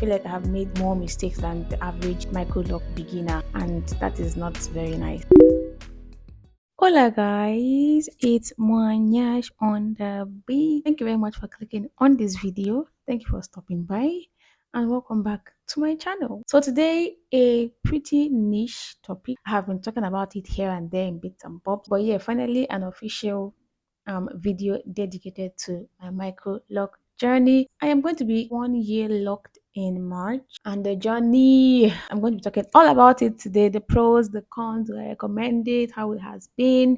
feel like I have made more mistakes than the average microloc beginner, and that is not very nice. Hola guys, it's Moanyash on the beat. Thank you very much for clicking on this video. Thank you for stopping by and welcome back to my channel. So today, a pretty niche topic. I have been talking about it here and there in bits and bobs, but yeah, finally an official video dedicated to my micro lock journey. I am going to be 1 year locked in March, and the journey, I'm going to be talking all about it today, the pros, the cons, I recommend it, how it has been,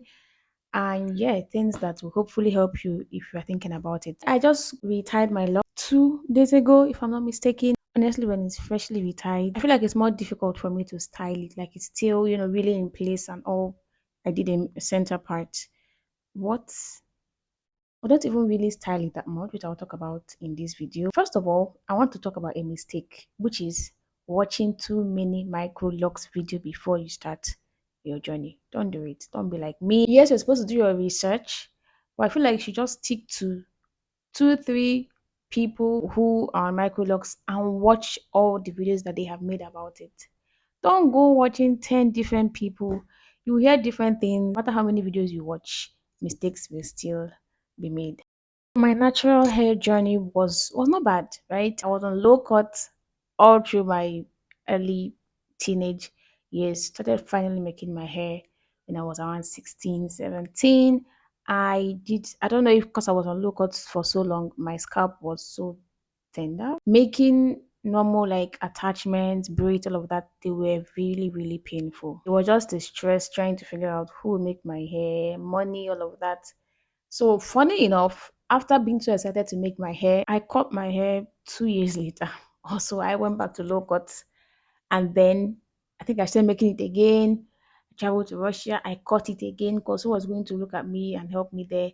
and yeah, things that will hopefully help you if you're thinking about it. I just retired my lock 2 days ago, if I'm not mistaken. Honestly, when it's freshly retired, I feel like it's more difficult for me to style it, like it's still, really in place and all. I did a center part. What I don't even really style it that much, which I'll talk about in this video. First of all, I want to talk about a mistake, which is watching too many micro locks video before you start your journey. Don't do it. Don't be like me. Yes, you're supposed to do your research, but I feel like you should just stick to 2, 3 people who are micro locks and watch all the videos that they have made about it. Don't go watching 10 different people. You hear different things. No matter how many videos you watch, mistakes will still be made. My natural hair journey was not bad, right? I was on low cut all through my early teenage years. Started finally making my hair when I was around 16, 17. I don't know if because I was on low cut for so long, my scalp was so tender. Making normal like attachments, braids, all of that, they were really, really painful. It was just the stress trying to figure out who would make my hair, money, all of that. So funny enough, after being so excited to make my hair, I cut my hair 2 years later. Also, I went back to low cuts, and then I think I started making it again. I traveled to Russia. I cut it again because who was going to look at me and help me there?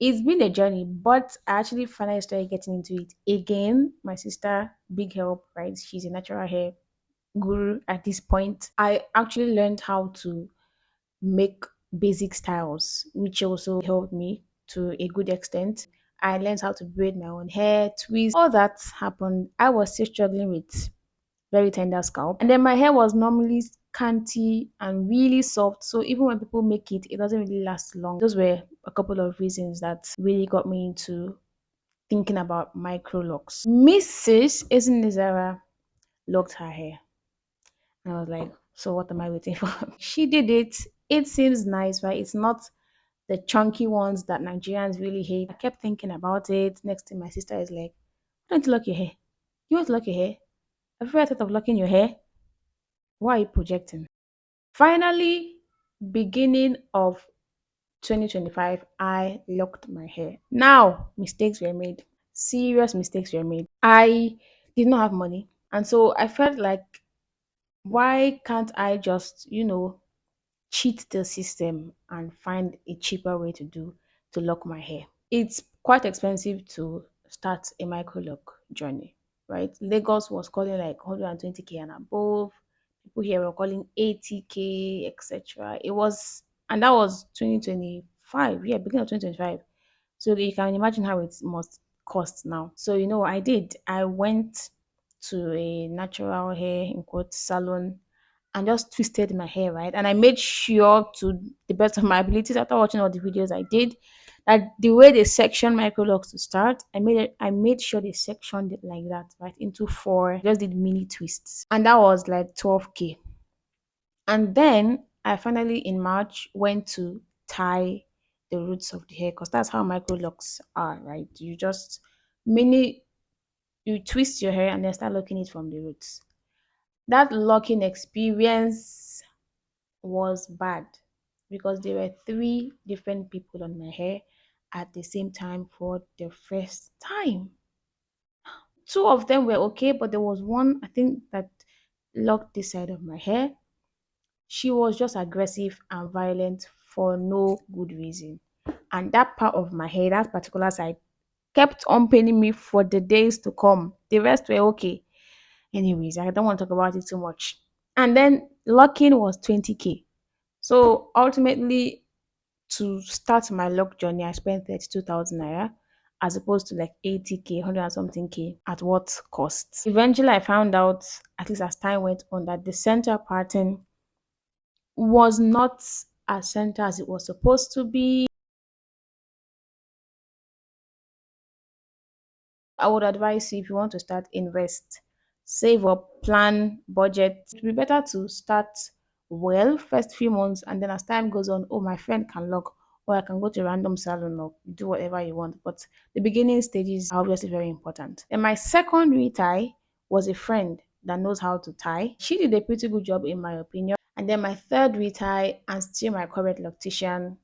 It's been a journey, but I actually finally started getting into it again. My sister, big help, right? She's a natural hair guru at this point. I actually learned how to make basic styles, which also helped me to a good extent. I learned how to braid my own hair, twist, all that happened. I was still struggling with very tender scalp. And then my hair was normally scanty and really soft. So even when people make it, it doesn't really last long. Those were a couple of reasons that really got me into thinking about micro locks. Mrs. Ezinizara locked her hair. And I was like, so what am I waiting for? She did it. It seems nice, right? It's not the chunky ones that Nigerians really hate. I kept thinking about it. Next thing, my sister is like, why don't you lock your hair? You want to lock your hair? Have you ever thought of locking your hair? Why are you projecting? Finally, beginning of 2025, I locked my hair. Now, mistakes were made. Serious mistakes were made. I did not have money. And so I felt like, why can't I just, cheat the system and find a cheaper way to lock my hair? It's quite expensive to start a micro lock journey, right? Lagos was calling like 120K and above. People here were calling 80K, etc. It was, and that was 2025, yeah, beginning of 2025. So you can imagine how it must cost now. So you know what I did? I went to a natural hair in quote salon and just twisted my hair, right? And I made sure to the best of my abilities after watching all the videos I did that the way they section microlocks to start, I made sure they sectioned it like that, right? Into four, just did mini twists. And that was like 12K. And then I finally in March went to tie the roots of the hair because that's how microlocks are, right? Mini you twist your hair and then start locking it from the roots. That locking experience was bad because there were 3 different people on my hair at the same time for the first time. Two of them were okay, but there was one I think that locked this side of my hair. She was just aggressive and violent for no good reason. And that part of my hair, that particular side, kept on paining me for the days to come. The rest were okay. Anyways, I don't want to talk about it too much. And then locking was 20K. So ultimately, to start my lock journey, I spent 32,000 naira. as opposed to like 80k, 100 and something k. At what cost? Eventually, I found out, at least as time went on, that the center pattern was not as center as it was supposed to be. I would advise you, if you want to start, invest, save up, plan, budget. It would be better to start well first few months, and then as time goes on, oh, my friend can log, or I can go to a random salon or do whatever you want. But the beginning stages are obviously very important. And my second retie was a friend that knows how to tie. She did a pretty good job in my opinion. And then my third retie, and still my current loctician,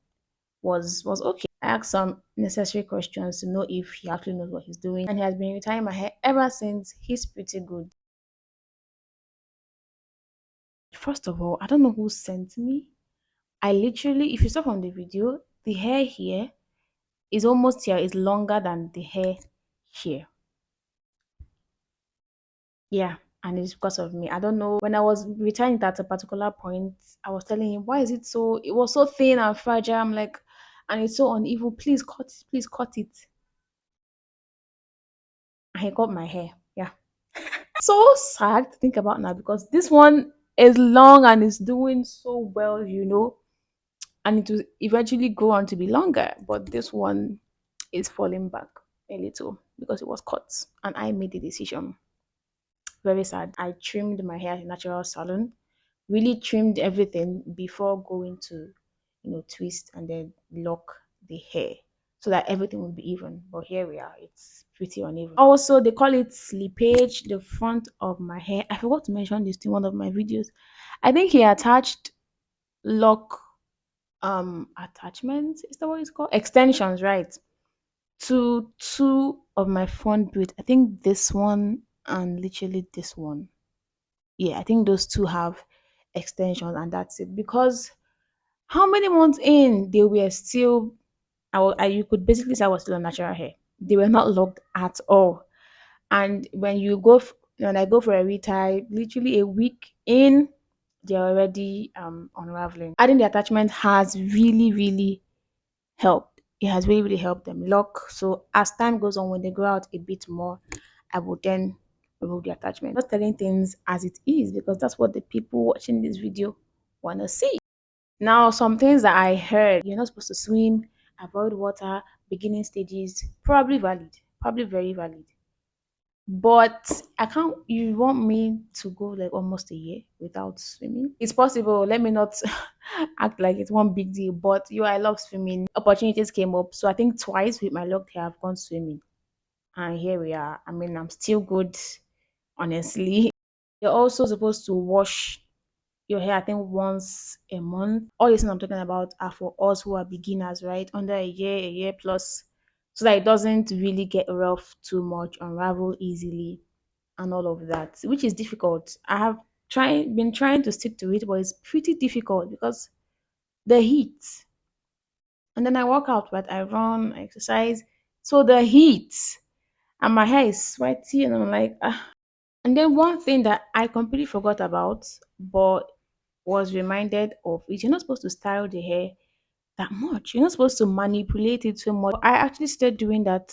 was okay. I asked some necessary questions to know if he actually knows what he's doing, and he has been retying my hair ever since. He's pretty good. First of all, I don't know who sent me. I literally, if you saw from the video, the hair here is almost here, is longer than the hair here. Yeah, and it's because of me. I don't know. When I was retying it at a particular point, I was telling him, why is it so, it was so thin and fragile. I'm like, and it's so uneven. Please cut it. And he cut my hair. Yeah. So sad to think about now, because this one is long and is doing so well, and it will eventually go on to be longer. But this one is falling back a little because it was cut, and I made the decision. Very sad. I trimmed my hair at a natural salon, really trimmed everything before going to, twist and then lock the hair so that everything will be even. But here we are, it's pretty uneven. Also, they call it slippage, the front of my hair. I forgot to mention this in one of my videos. I think he attached lock attachments, is that what it's called? Extensions, right? To two of my front braids. I think this one and literally this one. Yeah, I think those two have extensions, and that's it. Because how many months in they were still, you could basically say I was still on natural hair. They were not locked at all. And when I go for a retie, literally a week in, they're already unraveling. Adding the attachment has really, really helped. It has really, really helped them lock. So as time goes on, when they grow out a bit more, I will then remove the attachment. Not telling things as it is, because that's what the people watching this video want to see. Now, some things that I heard: you're not supposed to swim, avoid water, beginning stages, probably valid, probably very valid. But I can't, you want me to go like almost a year without swimming? It's possible. Let me not act like it's one big deal. But I love swimming. Opportunities came up. So I think twice with my luck here, I've gone swimming. And here we are. I mean, I'm still good, honestly. You're also supposed to wash your hair, I think, once a month. All these things I'm talking about are for us who are beginners, right? Under a year plus, so that it doesn't really get rough too much, unravel easily, and all of that, which is difficult. I have been trying to stick to it, but it's pretty difficult because the heat. And then I work out, but I run, I exercise. So the heat, and my hair is sweaty, and I'm like, ah. And then one thing that I completely forgot about, but was reminded of, is you're not supposed to style the hair that much. You're not supposed to manipulate it too much. I actually started doing that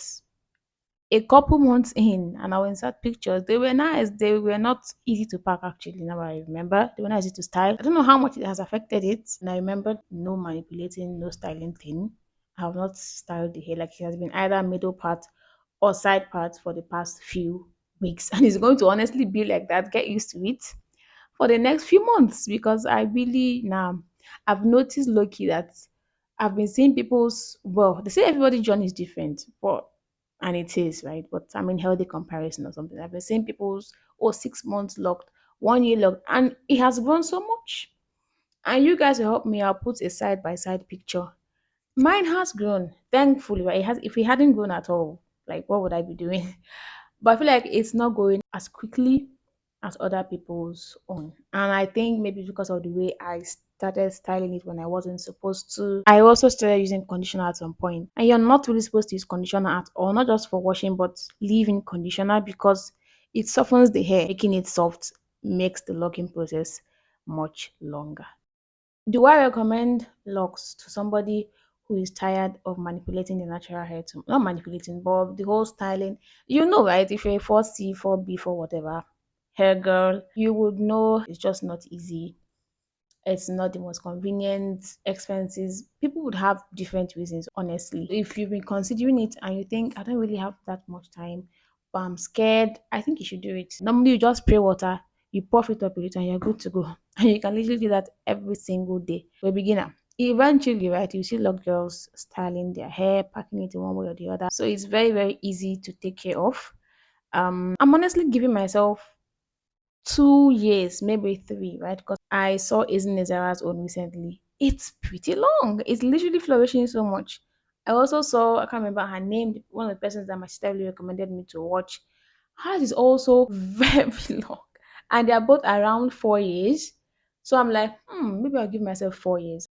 a couple months in, and I will insert pictures. They were nice. They were not easy to pack, actually. Now I remember. They were not easy to style. I don't know how much it has affected it. And I remember no manipulating, no styling thing. I have not styled the hair. Like, it has been either middle part or side part for the past few weeks. And it's going to honestly be like that. Get used to it for the next few months, because I really, now I've noticed, Loki, that I've been seeing people's, well, they say everybody's journey is different, but, and it is, right? But I mean, healthy comparison or something. I've been seeing people's, 6 months locked, 1 year locked, and it has grown so much. And you guys will help me. I'll put a side by side picture. Mine has grown, thankfully, right? It has. If it hadn't grown at all, like, what would I be doing? But I feel like it's not going as quickly as other people's own. And I think maybe because of the way I started styling it when I wasn't supposed to. I also started using conditioner at some point. And you're not really supposed to use conditioner at all, not just for washing, but leave-in conditioner, because it softens the hair, making it soft, makes the locking process much longer. Do I recommend locks to somebody who is tired of manipulating the natural hair to not manipulating, but the whole styling. You know, right? If you're a 4C, 4B, for whatever hair girl, you would know it's just not easy. It's not the most convenient, expenses. People would have different reasons, honestly. If you've been considering it and you think, I don't really have that much time, but I'm scared, I think you should do it. Normally, you just spray water, you puff it up with it, and you're good to go. And you can literally do that every single day. For a beginner, eventually, right, you see a lot of girls styling their hair, packing it in one way or the other. So it's very, very easy to take care of. I'm honestly giving myself 2 years, maybe three, right? Because I saw Izzy Nezara's own recently. It's pretty long. It's literally flourishing so much. I also saw, I can't remember her name, one of the persons that my sister really recommended me to watch. Hers is also very long. And they are both around 4 years. So I'm like, maybe I'll give myself 4 years.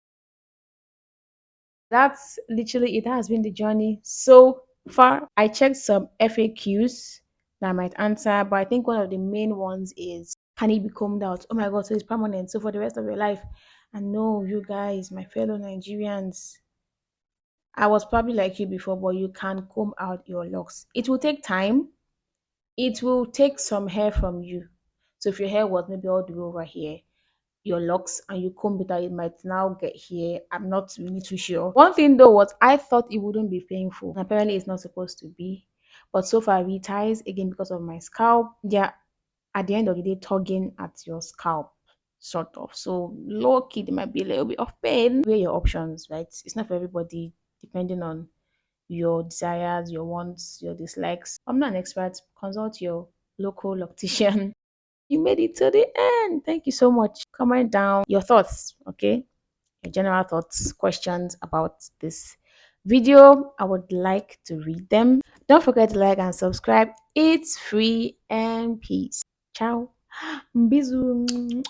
That's literally it has been the journey so far. I checked some FAQs that I might answer, but I think one of the main ones is, can it be combed out? Oh my god, so it's permanent. So for the rest of your life. And no, you guys, my fellow Nigerians, I was probably like you before, but you can comb out your locks. It will take time. It will take some hair from you. So if your hair was maybe all the way over here, your locks, and you comb it out, it might now get here. I'm not really too sure. One thing though was I thought it wouldn't be painful. Apparently, it's not supposed to be. But so far, reties again because of my scalp. Yeah, at the end of the day, tugging at your scalp, sort of. So low key, there might be a little bit of pain. Weigh your options, right? It's not for everybody, depending on your desires, your wants, your dislikes. I'm not an expert. Consult your local loctician. You made it to the end. Thank you so much. Comment down your thoughts, okay? Your general thoughts, questions about this video. I would like to read them. Don't forget to like and subscribe. It's free and peace. Ciao. Mbizu.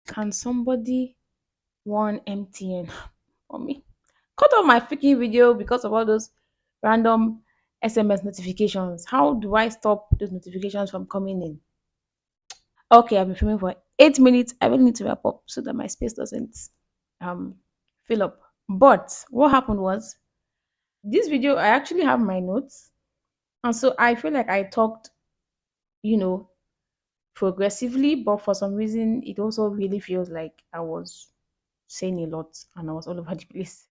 Can somebody want MTN for me? Cut off my freaking video because of all those random SMS notifications. How do I stop those notifications from coming in? Okay, I've been filming for 8 minutes. I really need to wrap up so that my space doesn't um fill up. But what happened was this video, I actually have my notes, and so I feel like I talked, you know, progressively, but for some reason, it also really feels like I was saying a lot and I was all over the place.